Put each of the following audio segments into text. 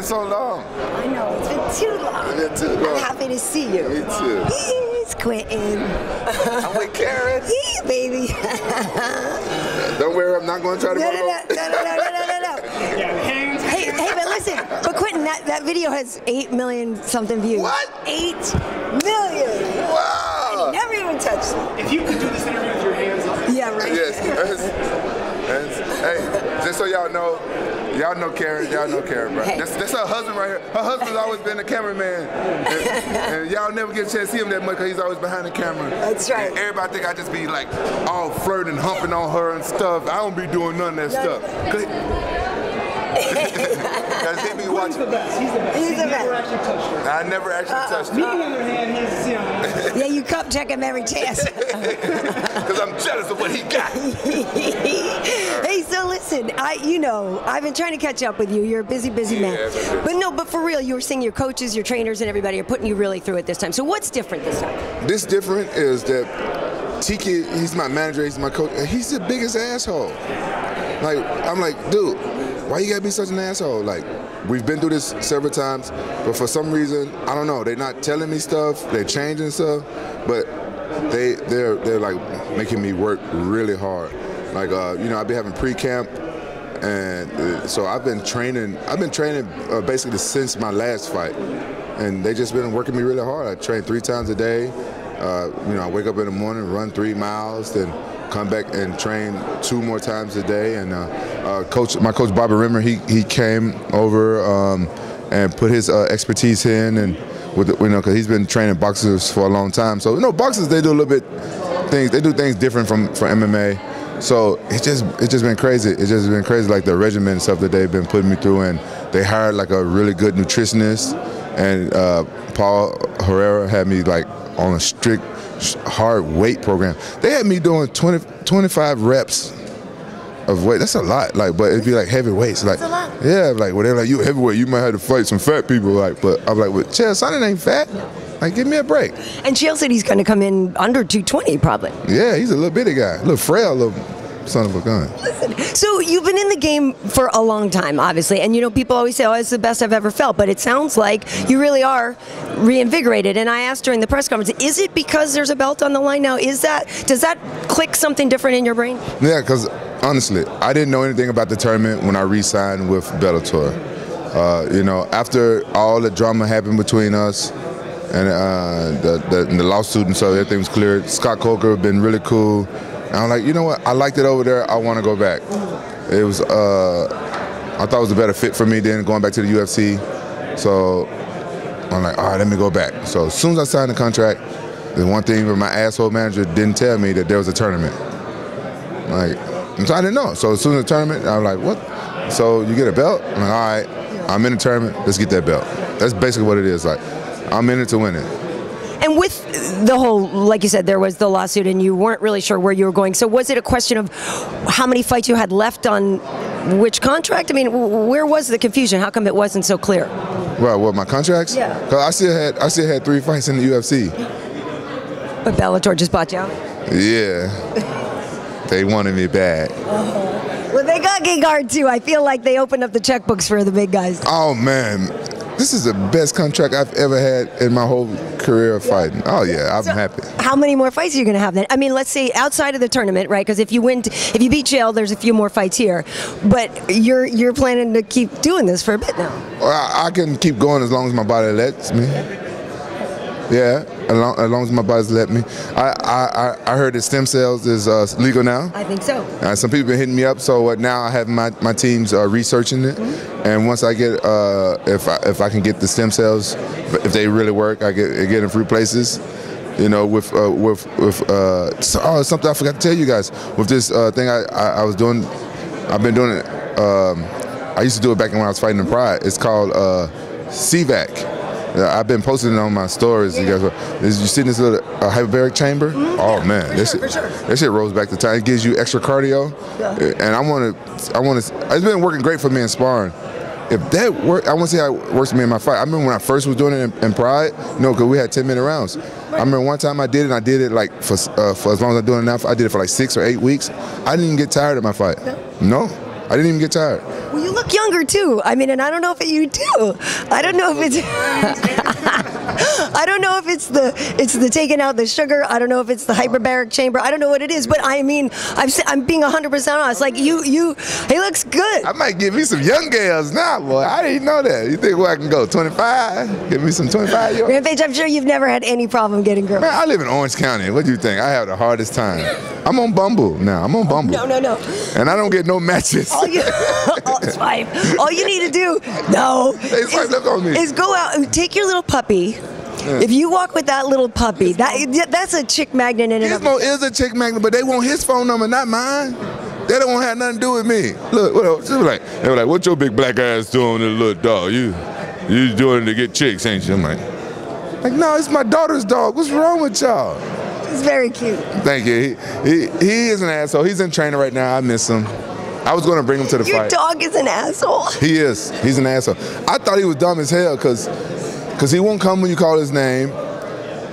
so long. I know, it's been too long. It's been too long. I'm happy to see you. Me too. It's Quinton. I'm with Karyn. Yeah, baby. Don't worry, I'm not going to try to No. Hey, but listen, but Quinton, that video has 8 million something views. What? 8 million. Wow. And he never even touched me. If you could do this interview with your hands up. Yeah, right. Yes. Hey, just so y'all know Karyn, bro. Hey. That's her husband right here. Her husband's always been the cameraman, and y'all never get a chance to see him that much because he's always behind the camera. That's right. And everybody think I just be like all flirting, humping on her and stuff. I don't be doing none of that stuff. Because he be watching. He's the best. He's the best. He's the never best. actually touched her. I never actually touched Me, her. on the other hand, he's, you know. Yeah, you cup check him every chance. Because I'm jealous of what he got. Hey, so listen, I've been trying to catch up with you. You're a busy man. But for real, you were saying your coaches, your trainers, and everybody are putting you really through it this time. So what's different this time? This different is that Tiki, he's my manager, he's my coach. He's the biggest asshole. Like, I'm like, dude, why you gotta be such an asshole? Like, we've been through this several times, but for some reason, I don't know, they're not telling me stuff, they're changing stuff, but they're like making me work really hard. Like, I've been having pre-camp, and so I've been training basically since my last fight, and they just been working me really hard. I train 3 times a day. I wake up in the morning, run 3 miles, then come back and train 2 more times a day. And my coach Bobby Rimmer, he came over and put his expertise in, and because he's been training boxers for a long time. So boxers, they do a little bit things. They do things different from MMA. So it's just been crazy. It's just been crazy, like the regimen and stuff that they've been putting me through. And they hired like a really good nutritionist, and Paul Herrera had me like on a strict hard weight program. They had me doing 25 reps of weight. That's a lot. Like, but it'd be like heavy weights. Like, that's a lot. Yeah, like they're like, you heavyweight, you might have to fight some fat people. Like, but I'm like, well, Chael Sonnen ain't fat. Like, give me a break. And Chael said he's going to come in under 220 probably. Yeah, he's a little bitty guy, a little frail, little son of a gun. Listen, so you've been in the game for a long time, obviously, and people always say, oh, it's the best I've ever felt, but it sounds like you really are reinvigorated. And I asked during the press conference, is it because there's a belt on the line now? Does that click something different in your brain? Yeah, because honestly, I didn't know anything about the tournament when I re-signed with Bellator. After all the drama happened between us and the lawsuit and so everything was cleared, Scott Coker had been really cool. And I'm like, you know what? I liked it over there. I want to go back. It was, I thought it was a better fit for me than going back to the UFC. So I'm like, all right, let me go back. So as soon as I signed the contract, the one thing that my asshole manager didn't tell me that there was a tournament. Like, so I didn't know. So as soon as the tournament, I'm like, what? So you get a belt? I'm like, all right, I'm in the tournament. Let's get that belt. That's basically what it is. Like, I'm in it to win it. And with the whole, like you said, there was the lawsuit and you weren't really sure where you were going. So was it a question of how many fights you had left on which contract? I mean, where was the confusion? How come it wasn't so clear? Well, what, my contracts? Yeah. Because I still had 3 fights in the UFC. But Bellator just bought you out? Yeah. They wanted me bad. Well, they got Gegard too. I feel like they opened up the checkbooks for the big guys. Oh, man. This is the best contract I've ever had in my whole career of fighting. Oh yeah, I'm happy. How many more fights are you going to have then? I mean, let's say outside of the tournament, right? Because if you beat Chael, there's a few more fights here. But you're planning to keep doing this for a bit now. Well, I can keep going as long as my body lets me. Yeah, as long as my body's let me. I heard that stem cells is legal now. I think so. Some people been hitting me up, so now I have my teams researching it. And once I get, if I can get the stem cells, if they really work, I get in free places. With something I forgot to tell you guys. With this thing I was doing, I've been doing it. I used to do it back when I was fighting in Pride. It's called CVAC. I've been posting it on my stories. Yeah. You see this little hyperbaric chamber? Oh man, that shit rolls back the time. It gives you extra cardio, and I want to. It's been working great for me in sparring. If that work, I want to see how it works for me in my fight. I remember when I first was doing it in Pride, because we had 10-minute rounds. Right. I remember one time I did it, and I did it like for as long as I'm doing it now. I did it for like 6 or 8 weeks. I didn't even get tired of my fight. No. I didn't even get tired. Well, you look younger too. I mean, and I don't know if you do. I don't know if it's. I don't know if it's the taking out the sugar. I don't know if it's the hyperbaric chamber. I don't know what it is. But I mean, I'm being 100% honest. Like he looks good. I might give me some young girls now, boy. I didn't know that. You think where I can go? 25? Give me some 25-year-olds. Rampage, I'm sure you've never had any problem getting girls. Man, I live in Orange County. What do you think? I have the hardest time. I'm on Bumble now. I'm on Bumble. No. And I don't get no matches. Swipe. All you need to do, They swipe left on me. is go out and take your little puppy. Yeah. If you walk with that little puppy, that's a chick magnet in it. Gizmo is a chick magnet, but they want his phone number, not mine. They don't want to have nothing to do with me. Look, they were like, "What your big black ass doing to the little dog? You doing it to get chicks, ain't you?" I'm like, no, it's my daughter's dog. What's wrong with y'all? He's very cute. Thank you. He is an asshole. He's in training right now. I miss him. I was going to bring him to the fight. Your dog is an asshole. He is. He's an asshole. I thought he was dumb as hell because he won't come when you call his name,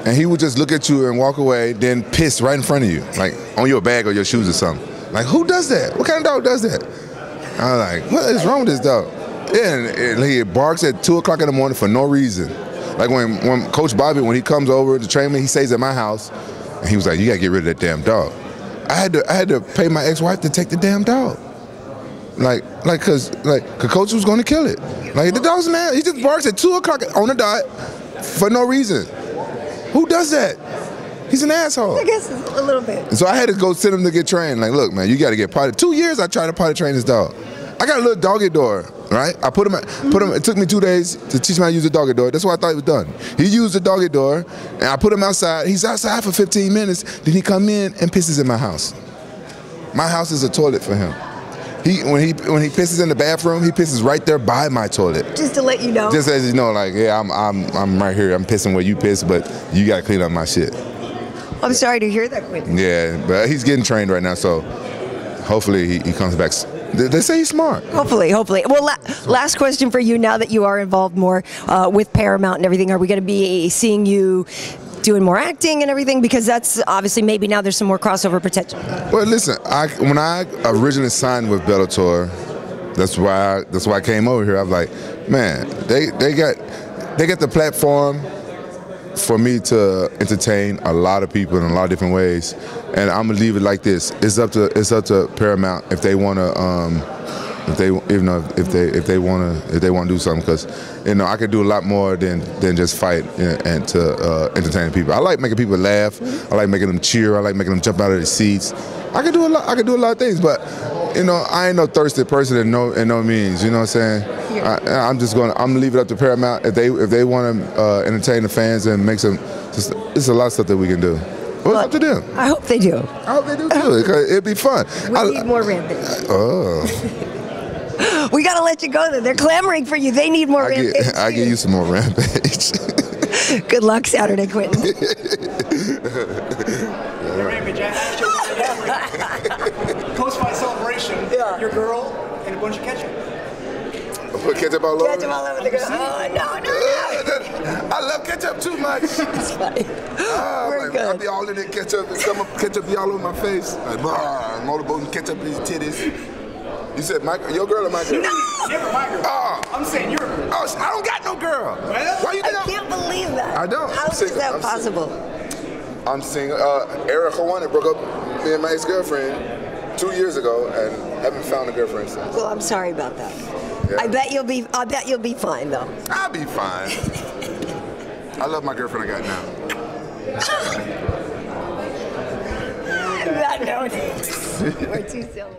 and he would just look at you and walk away, then piss right in front of you, like on your bag or your shoes or something. Like, who does that? What kind of dog does that? I was like, what is wrong with this dog? Yeah, and he barks at 2 o'clock in the morning for no reason. Like when Coach Bobby, when he comes over to train me, he stays at my house, and he was like, "You gotta get rid of that damn dog." I had to pay my ex-wife to take the damn dog. Cause Coach was gonna kill it. Like, the dog's mad. He just barks at 2 o'clock on the dot for no reason. Who does that? He's an asshole. I guess a little bit. So I had to go send him to get trained. Like, look, man, you got to get potty. 2 years I tried to potty train this dog. I got a little doggy door, right? I put him. It took me 2 days to teach him how to use the doggy door. That's why I thought he was done. He used the doggy door, and I put him outside. He's outside for 15 minutes. Then he come in and pisses in my house. My house is a toilet for him. When he pisses in the bathroom, he pisses right there by my toilet. Just to let you know. Just as you know, like, yeah, I'm right here. I'm pissing where you piss, but you got to clean up my shit. I'm sorry to hear that, Quinton. Yeah, but he's getting trained right now, so hopefully he comes back. They say he's smart. Hopefully. Well, last question for you. Now that you are involved more with Paramount and everything, are we going to be seeing you doing more acting and everything? Because that's obviously maybe now there's some more crossover potential. Well, listen, when I originally signed with Bellator, that's why I came over here. I was like, man, they got the platform for me to entertain a lot of people in a lot of different ways, and I'm gonna leave it like this: it's up to Paramount if they want to, if they want to do something, because I could do a lot more than just fight and to entertain people. I like making people laugh. I like making them cheer. I like making them jump out of their seats. I could do a lot of things, but I ain't no thirsty person in no means. You know what I'm saying? I'm gonna leave it up to Paramount if they want to entertain the fans and make some. There's a lot of stuff that we can do. Well, it's up to them. I hope they do. I hope they do too, because it'd be fun. We need more Rampage. We gotta let you go. They're clamoring for you. They need more Rampage. I give you some more Rampage. Good luck Saturday, Quinton. Rampage, I actually post-fight celebration. Yeah. Your girl and a bunch of ketchup. Put ketchup all over. Ketchup all over the girl. Oh, no. I love ketchup too much. It's funny. We're good. I'll be all in that ketchup, and some ketchup be all over my face. Like, Motorboat and ketchup in his titties. You said your girl or my girl? No! Never my girl. I'm saying your girl. Oh, I don't got no girl. Why you think I can't believe that. I don't. How is that possible? I'm single. Eric Hawana broke up me and my ex-girlfriend 2 years ago, and haven't found a girlfriend since. Well, I'm sorry about that. Yeah. I bet you'll be fine though. I'll be fine. I love my girlfriend I got now. That note. We're too silly.